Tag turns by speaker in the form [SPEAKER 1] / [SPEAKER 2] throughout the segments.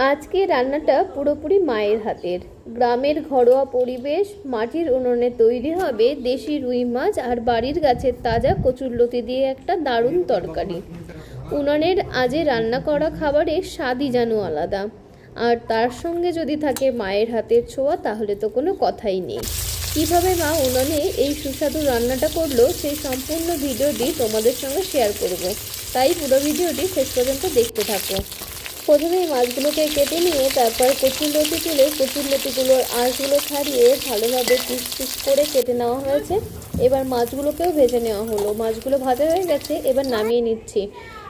[SPEAKER 1] আজকে রান্নাটা পুরোপুরি মায়ের হাতের। গ্রামের ঘরোয়া পরিবেশ, মাটির উনুনে তৈরি হবে দেশি রুই মাছ আর বাড়ির গাছের তাজা কচুরলতি দিয়ে একটা দারুণ তরকারি। উনুনের আজে রান্না করা খাবারের স্বাদই যেন আলাদা। আর তার সঙ্গে যদি থাকে মায়ের হাতের ছোঁয়া, তাহলে তো কোনো কথাই নেই। কীভাবে মা উনুনে এই সুস্বাদু রান্নাটা করলো সেই সম্পূর্ণ ভিডিওটি তোমাদের সঙ্গে শেয়ার করব। তাই পুরো ভিডিওটি শেষ পর্যন্ত দেখতে থাকো। প্রথমে এই মাছগুলোকে কেটে নিয়ে তারপর কচুরলতি তুলে কচুরলতিগুলোর আঁশগুলো ছাড়িয়ে ভালোভাবে পিস পিস করে কেটে নেওয়া হয়েছে। এবার মাছগুলোকেও ভেজে নেওয়া হলো। মাছগুলো ভাজা হয়ে গেছে, এবার নামিয়ে নিচ্ছি।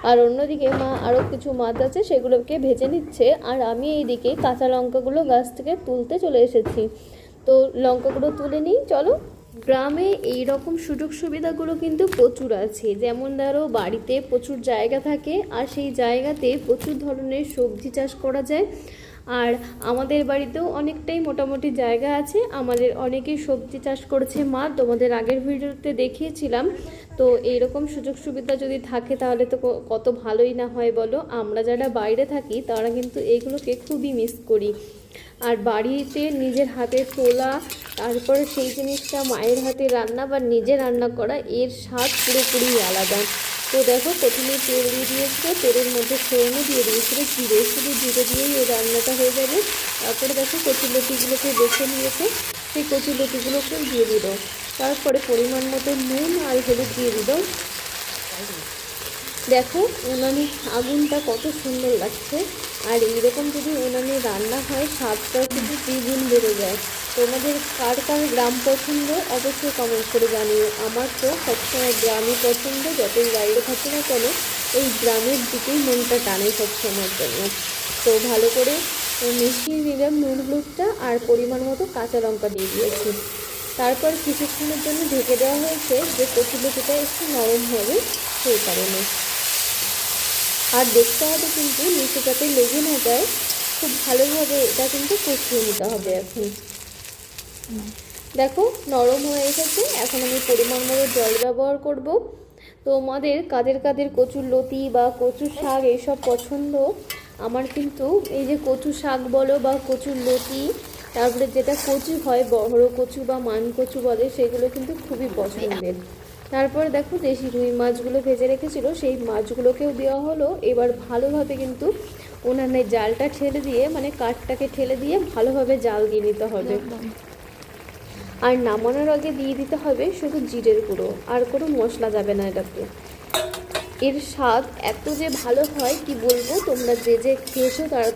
[SPEAKER 1] আর অন্যদিকে মা আরও কিছু মাছ আছে, সেগুলোকে ভেজে নিচ্ছে। আর আমি এইদিকে কাঁচা লঙ্কাগুলো গাছ থেকে তুলতে চলে এসেছি। তো লঙ্কাগুলো তুলে নিই, চলো। গ্রামে এই রকম সুযোগ সুবিধাগুলো কিন্তু প্রচুর আছে। যেমন ধরো, বাড়িতে প্রচুর জায়গা থাকে আর সেই জায়গাতে প্রচুর ধরনের সবজি চাষ করা যায়। আর আমাদের বাড়িতেও অনেকটাই মোটামুটি জায়গা আছে। আমাদের অনেকেই সবজি চাষ করেছে মা, তোমাদের আগের ভিডিওতে দেখিয়েছিলাম। তো এইরকম সুযোগ সুবিধা যদি থাকে তাহলে তো কত ভালোই না হয় বলো। আমরা যারা বাইরে থাকি তারা কিন্তু এইগুলোকে খুবই মিস করি। আর বাড়িতে নিজের হাতে তোলা, তারপরে সেই জিনিসটা মায়ের হাতে রান্না বা নিজে রান্না করা, এর স্বাদ পুরোপুরি আলাদা। তো দেখো, প্রথমে তেল দিয়ে দিয়েছিল, তেলের মধ্যে ফোড়নে দিয়ে দিয়েছিল জিরে, শুধু জিরে দিয়েই এই রান্নাটা হয়ে যাবে। তারপরে দেখো কচুরলতিগুলোকে বেছে নিয়েছে, সেই কচুরলতিগুলোকেও দিয়ে দিল। তারপরে পরিমাণ মতো নুন আর হলুদ দিয়ে দিল। দেখো উনানে আগুনটা কত সুন্দর লাগছে। আর এইরকম যদি উনানে রান্না হয়, স্বাদটা কিন্তু দ্বিগুণ বেড়ে যায়। তোমাদের কার কার গ্রাম পছন্দ অবশ্যই কমেন্ট করে জানিও। আমার তো সবসময় গ্রামই পছন্দ, যতই বাইরে থাকি না কেন এই গ্রামের দিকেই মনটা টানে সবসময়ের জন্য। তো ভালো করে মিশিয়ে নিলাম নুন হলুদটা, আর পরিমাণ মতো কাঁচা লঙ্কা দিয়ে দিয়েছি। তারপর কিছুক্ষণের জন্য ঢেকে দেওয়া হয়েছে, যে কচুরলতিটা একটু নরম হবে সেই কারণে। আর দেখতে হবে কিন্তু নিচে যাতে লেগে না যায়, খুব ভালোভাবে এটা কিন্তু কষিয়ে নিতে হবে। এখন দেখো নরম হয়ে এসেছে, এখন আমি পরিমাণ মতো জল ব্যবহার করব। তোমাদের কাদের কাদের কচুরলতি বা কচুর শাক এইসব পছন্দ? আমার কিন্তু এই যে কচু শাক বলো বা কচুরলতি, তারপরে যেটা কচু হয় বড় কচু বা মান কচু বলে, সেগুলো কিন্তু খুবই পছন্দের। তারপর দেখো দেশি রুই মাছগুলো ভেজে রেখেছিল, সেই মাছগুলোকেও দেওয়া হলো। এবার ভালোভাবে কিন্তু উনানে জালটা ঠেলে দিয়ে, মানে কাঠটাকে ঠেলে দিয়ে ভালোভাবে জাল দিয়ে নিতে হবে। আর নামানোর আগে দিয়ে দিতে হবে শুধু জিরের গুঁড়ো, আর কোনো মশলা যাবে না এটাতে। এর স্বাদ এত যে ভালো হয় কি বলবো, তোমরা যে যে খেয়েছো তারা